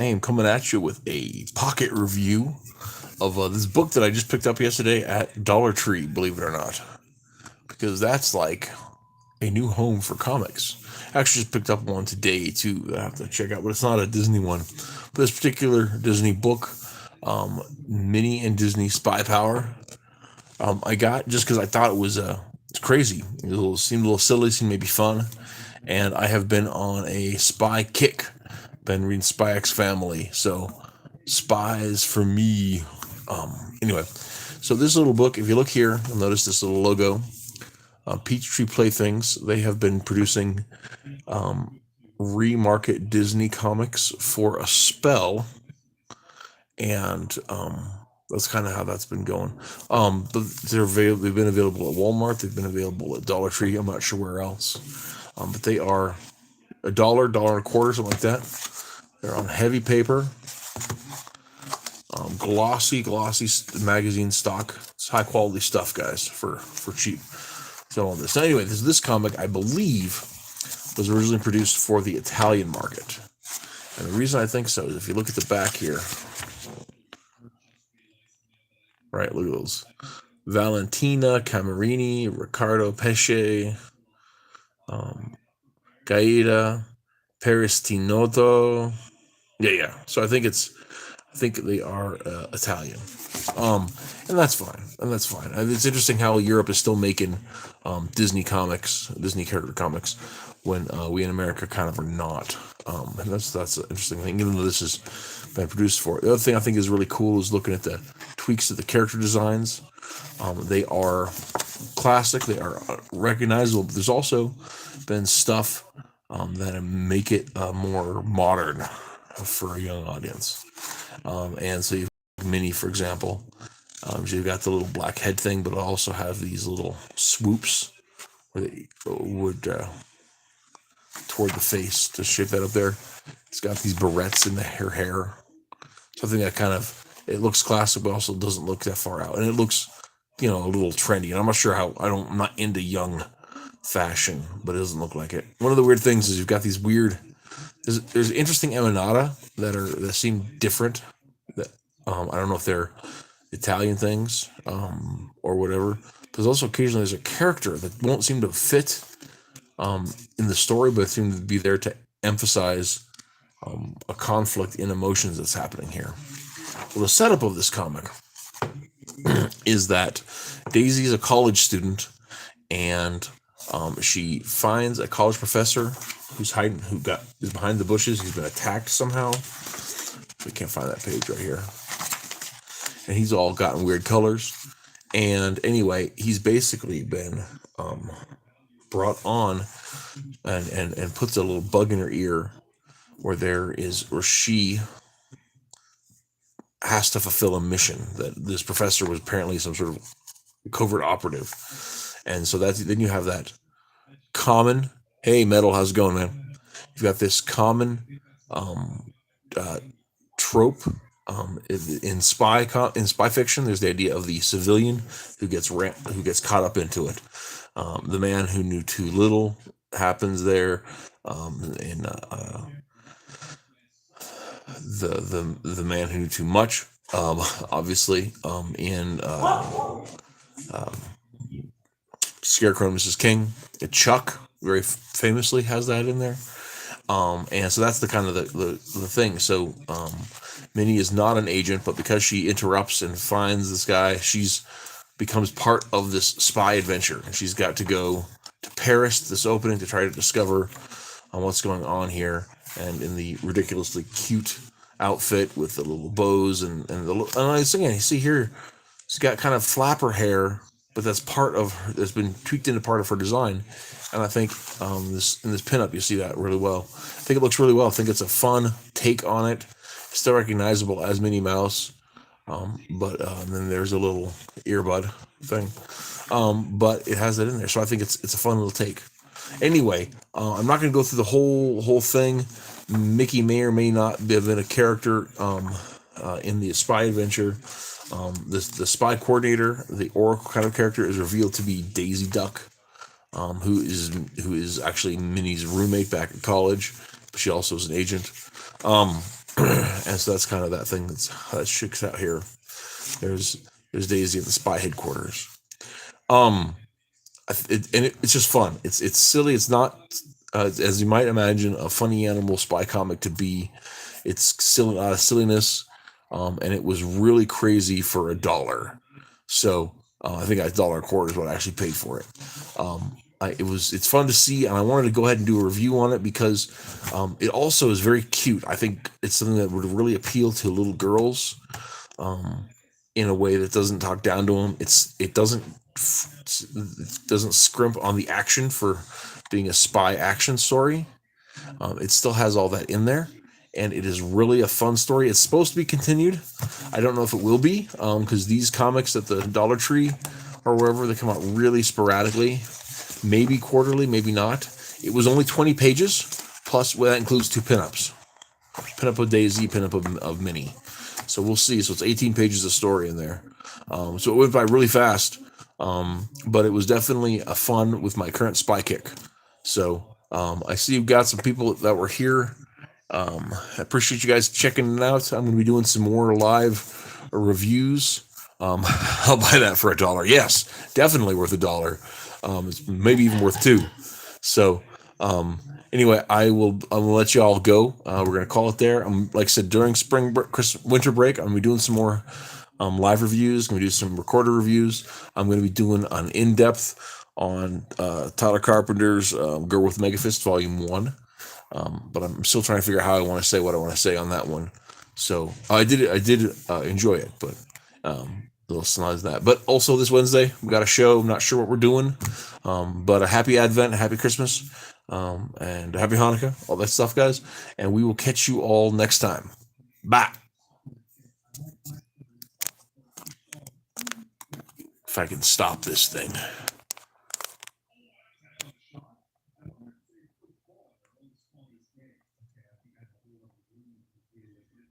I am coming at you with a pocket review of this book that I just picked up yesterday at Dollar Tree, believe it or not, because that's like a new home for comics. I actually just picked up one today too that I have to check out, but it's not a Disney one. But this particular Disney book, Minnie and Disney SpyPower, I got just because I thought it was it's crazy. Seemed a little silly, seemed maybe fun, and I have been on a spy kick. Been reading Spy X Family, so spies for me. Anyway, so this little book, if you look here, you'll notice this little logo. Peachtree Playthings. They have been producing remarket Disney comics for a spell, and that's kind of how that's been going. But they've been available at Walmart. They've been available at Dollar Tree. I'm not sure where else, but they are $1, $1.25, something like that. They're on heavy paper, glossy magazine stock. It's high quality stuff, guys, for cheap. So on this. Now, anyway, this comic, I believe, was originally produced for the Italian market. And the reason I think so is if you look at the back here, right, look at those. Valentina Camerini, Riccardo Pesce, Gaeta, Peristinoto. Yeah. So I think they are Italian. And that's fine. It's interesting how Europe is still making Disney comics, Disney character comics, when we in America kind of are not. And that's an interesting thing, even though this has been produced for. The other thing I think is really cool is looking at the tweaks to the character designs. They are classic. They are recognizable. But there's also been stuff that make it more modern for a young audience. And so you've Minnie, for example. You've got the little black head thing, but it'll also have these little swoops where they would toward the face to shape that up there. It's got these barrettes in her hair. Something that kind of, it looks classic, but also doesn't look that far out. And it looks, a little trendy. And I'm not sure how, I'm not into young fashion, but it doesn't look like it. One of the weird things is you've got these weird, there's interesting emanata that seem different. That I don't know if they're Italian things or whatever. There's also occasionally there's a character that won't seem to fit in the story, but seem to be there to emphasize a conflict in emotions that's happening here. Well, the setup of this comic is that Daisy is a college student, and she finds a college professor who's is behind the bushes. He's been attacked somehow. We can't find that page right here. And he's all gotten weird colors. And anyway, he's basically been brought on and puts a little bug in her ear where she has to fulfill a mission that this professor was apparently some sort of covert operative. And so then you have that common, hey, Metal, how's it going, man? You've got this common trope in spy fiction. There's the idea of the civilian who gets caught up into it. The man who knew too little happens there. In the man who knew too much, obviously, in Scarecrow and Mrs. King. Chuck very famously has that in there. And so that's the kind of the thing. So Minnie is not an agent, but because she interrupts and finds this guy, she's becomes part of this spy adventure. And she's got to go to Paris, this opening, to try to discover what's going on here. And in the ridiculously cute outfit with the little bows and I was thinking, you see here, she's got kind of flapper hair, but that's been tweaked into part of her design. And I think in this pinup, you see that really well. I think it looks really well. I think it's a fun take on it. Still recognizable as Minnie Mouse, but then there's a little earbud thing. But it has that in there, so I think it's a fun little take. Anyway, I'm not going to go through the whole thing. Mickey may or may not have been a character in the spy adventure. The spy coordinator, the Oracle kind of character, is revealed to be Daisy Duck, who is actually Minnie's roommate back at college, but she also is an agent. And so that's kind of that thing that shakes out here. There's Daisy at the spy headquarters. Um, it's just fun. It's silly. It's not as you might imagine a funny animal spy comic to be. It's silly, a lot of silliness, and it was really crazy for $1. So I think $1.25 is what I actually paid for it. It's fun to see, and I wanted to go ahead and do a review on it because it also is very cute. I think it's something that would really appeal to little girls in a way that doesn't talk down to them. It doesn't scrimp on the action for being a spy action story. It still has all that in there, and it is really a fun story. It's supposed to be continued. I don't know if it will be, because these comics at the Dollar Tree or wherever, they come out really sporadically, maybe quarterly, maybe not. It was only 20 pages, plus that includes 2 pinups. Pinup of Daisy, pinup of Minnie. So we'll see. So it's 18 pages of story in there. So it went by really fast, but it was definitely a fun with my current spy kick. So I see you've got some people that were here. I appreciate you guys checking it out. I'm going to be doing some more live reviews. I'll buy that for $1. Yes, definitely worth $1. It's maybe even worth $2. So anyway, I'll let you all go. We're going to call it there. Like I said, during winter break, I'm going to be doing some more live reviews. I'm going to do some recorder reviews. I'm going to be doing an in-depth on Tyler Carpenter's Girl with Megafist Volume 1. But I'm still trying to figure out how I want to say what I want to say on that one. So I did enjoy it, but a little snide as that. But also this Wednesday we got a show. I'm not sure what we're doing, but a happy Advent, a happy Christmas, and a happy Hanukkah, all that stuff, guys. And we will catch you all next time. Bye. If I can stop this thing.